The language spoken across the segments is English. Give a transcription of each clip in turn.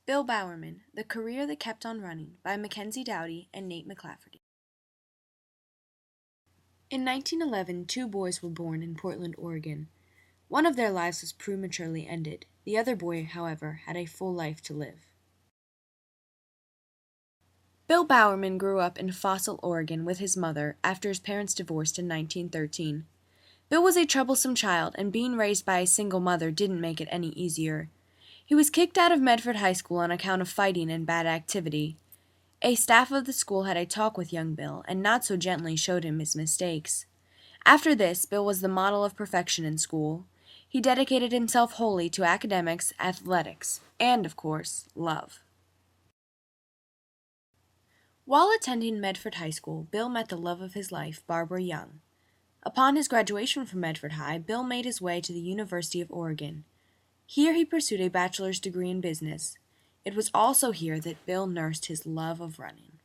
Bill Bowerman, The Career That Kept on Running by Mackenzie Dowdy and Nate McClafferty. In 1911, two boys were born in Portland, Oregon. One of their lives was prematurely ended. The other boy, however, had a full life to live. Bill Bowerman grew up in Fossil, Oregon with his mother after his parents divorced in 1913. Bill was a troublesome child, and being raised by a single mother didn't make it any easier. He was kicked out of Medford High School on account of fighting and bad activity. A staff of the school had a talk with young Bill, and not so gently showed him his mistakes. After this, Bill was the model of perfection in school. He dedicated himself wholly to academics, athletics, and, of course, love. While attending Medford High School, Bill met the love of his life, Barbara Young. Upon his graduation from Medford High, Bill made his way to the University of Oregon. Here he pursued a bachelor's degree in business. It was also here that Bill nursed his love of running.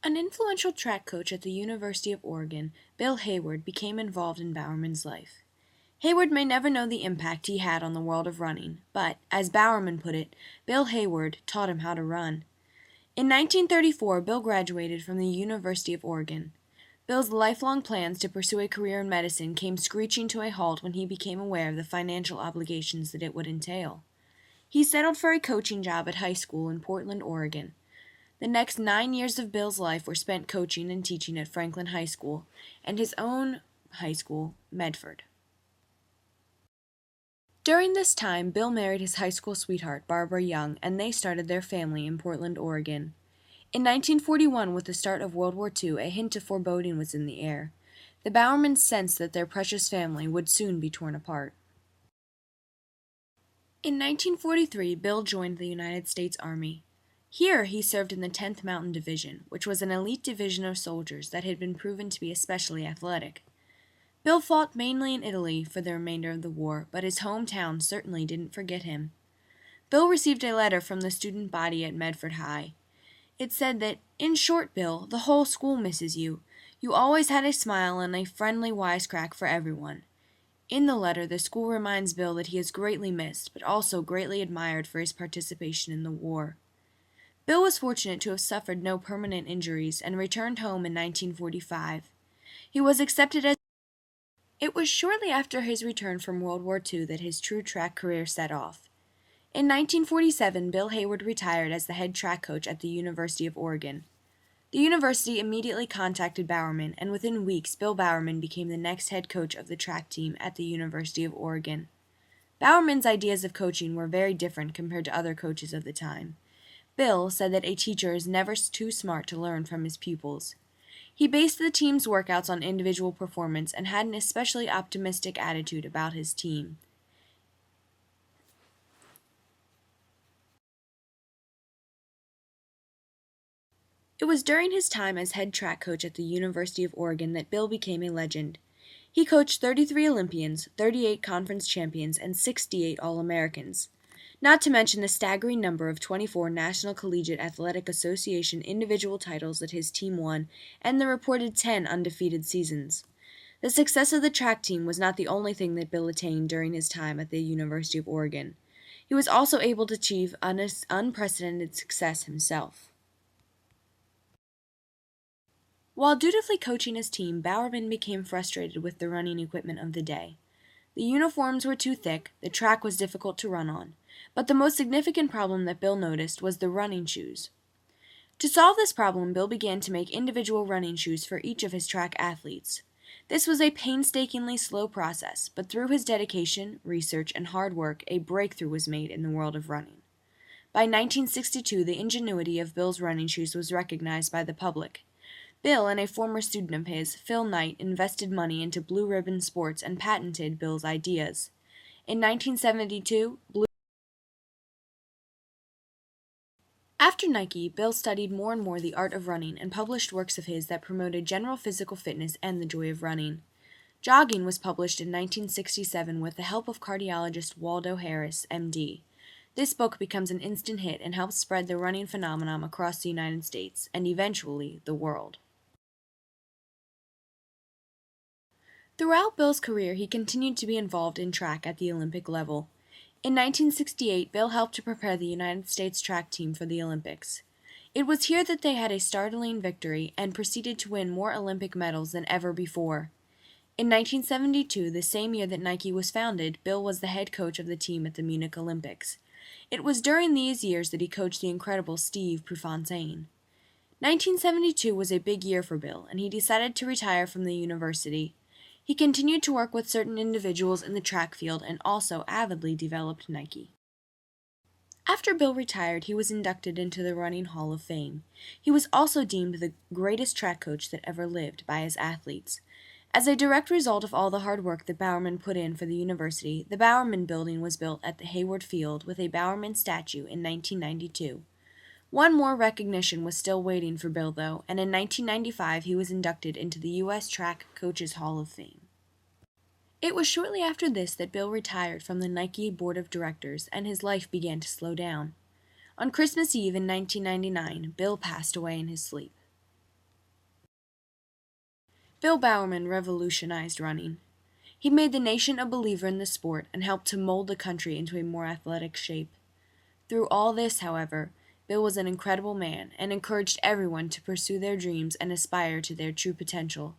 An influential track coach at the University of Oregon, Bill Hayward, became involved in Bowerman's life. Hayward may never know the impact he had on the world of running, but, as Bowerman put it, Bill Hayward taught him how to run. In 1934, Bill graduated from the University of Oregon. Bill's lifelong plans to pursue a career in medicine came screeching to a halt when he became aware of the financial obligations that it would entail. He settled for a coaching job at high school in Portland, Oregon. The next 9 years of Bill's life were spent coaching and teaching at Franklin High School and his own high school, Medford. During this time, Bill married his high school sweetheart, Barbara Young, and they started their family in Portland, Oregon. In 1941, with the start of World War II, a hint of foreboding was in the air. The Bowermans sensed that their precious family would soon be torn apart. In 1943, Bill joined the United States Army. Here he served in the 10th Mountain Division, which was an elite division of soldiers that had been proven to be especially athletic. Bill fought mainly in Italy for the remainder of the war, but his hometown certainly didn't forget him. Bill received a letter from the student body at Medford High. It said that, "In short, Bill, the whole school misses you. You always had a smile and a friendly wisecrack for everyone." In the letter, the school reminds Bill that he is greatly missed, but also greatly admired for his participation in the war. Bill was fortunate to have suffered no permanent injuries and returned home in 1945. He was accepted as It was shortly after his return from World War II that his true track career set off. In 1947, Bill Hayward retired as the head track coach at the University of Oregon. The university immediately contacted Bowerman, and within weeks, Bill Bowerman became the next head coach of the track team at the University of Oregon. Bowerman's ideas of coaching were very different compared to other coaches of the time. Bill said that a teacher is never too smart to learn from his pupils. He based the team's workouts on individual performance and had an especially optimistic attitude about his team. It was during his time as head track coach at the University of Oregon that Bill became a legend. He coached 33 Olympians, 38 conference champions, and 68 All-Americans, not to mention the staggering number of 24 National Collegiate Athletic Association individual titles that his team won and the reported 10 undefeated seasons. The success of the track team was not the only thing that Bill attained during his time at the University of Oregon. He was also able to achieve unprecedented success himself. While dutifully coaching his team, Bowerman became frustrated with the running equipment of the day. The uniforms were too thick, the track was difficult to run on, but the most significant problem that Bill noticed was the running shoes. To solve this problem, Bill began to make individual running shoes for each of his track athletes. This was a painstakingly slow process, but through his dedication, research, and hard work, a breakthrough was made in the world of running. By 1962, the ingenuity of Bill's running shoes was recognized by the public. Bill and a former student of his, Phil Knight, invested money into Blue Ribbon Sports and patented Bill's ideas. In 1972, After Nike, Bill studied more and more the art of running and published works of his that promoted general physical fitness and the joy of running. Jogging was published in 1967 with the help of cardiologist Waldo Harris, M.D. This book becomes an instant hit and helps spread the running phenomenon across the United States and eventually the world. Throughout Bill's career, he continued to be involved in track at the Olympic level. In 1968, Bill helped to prepare the United States track team for the Olympics. It was here that they had a startling victory and proceeded to win more Olympic medals than ever before. In 1972, the same year that Nike was founded, Bill was the head coach of the team at the Munich Olympics. It was during these years that he coached the incredible Steve Prefontaine. 1972 was a big year for Bill, and he decided to retire from the university. He continued to work with certain individuals in the track field and also avidly developed Nike. After Bill retired, he was inducted into the Running Hall of Fame. He was also deemed the greatest track coach that ever lived by his athletes. As a direct result of all the hard work that Bowerman put in for the university, the Bowerman Building was built at the Hayward Field with a Bowerman statue in 1992. One more recognition was still waiting for Bill, though, and in 1995 he was inducted into the U.S. Track Coaches Hall of Fame. It was shortly after this that Bill retired from the Nike board of directors and his life began to slow down. On Christmas Eve in 1999, Bill passed away in his sleep. Bill Bowerman revolutionized running. He made the nation a believer in the sport and helped to mold the country into a more athletic shape. Through all this, however, Bill was an incredible man and encouraged everyone to pursue their dreams and aspire to their true potential.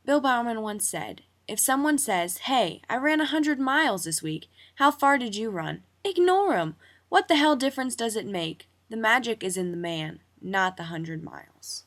Bill Bowerman once said, "If someone says, 'Hey, I ran 100 miles this week. How far did you run?' Ignore 'em. What the hell difference does it make? The magic is in the man, not the 100 miles."